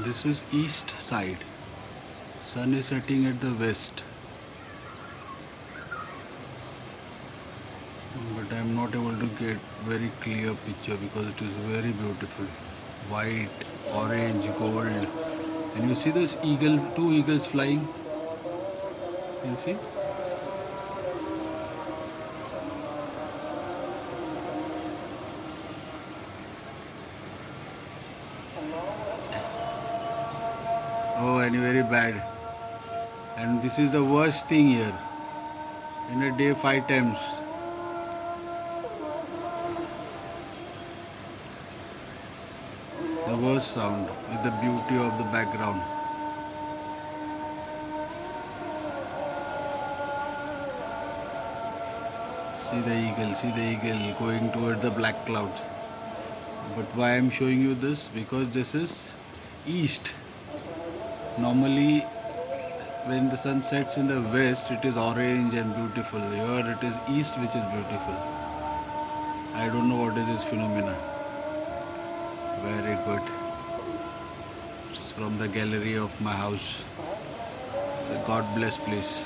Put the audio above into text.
This is east side. Sun is setting at the west, but I am not able to get very clear picture because it is very beautiful. White, orange, gold. And you see this eagle, two eagles flying. You see? Oh, and very bad. And this is the worst thing here. In a day, 5 times. The worst sound with the beauty of the background. See the eagle going toward the black clouds. But why I'm showing you this? Because this is east. Normally, when the sun sets in the west, it is orange and beautiful. Here it is east, which is beautiful. I don't know what is this phenomena. Very good. It's from the gallery of my house. It's a God bless place.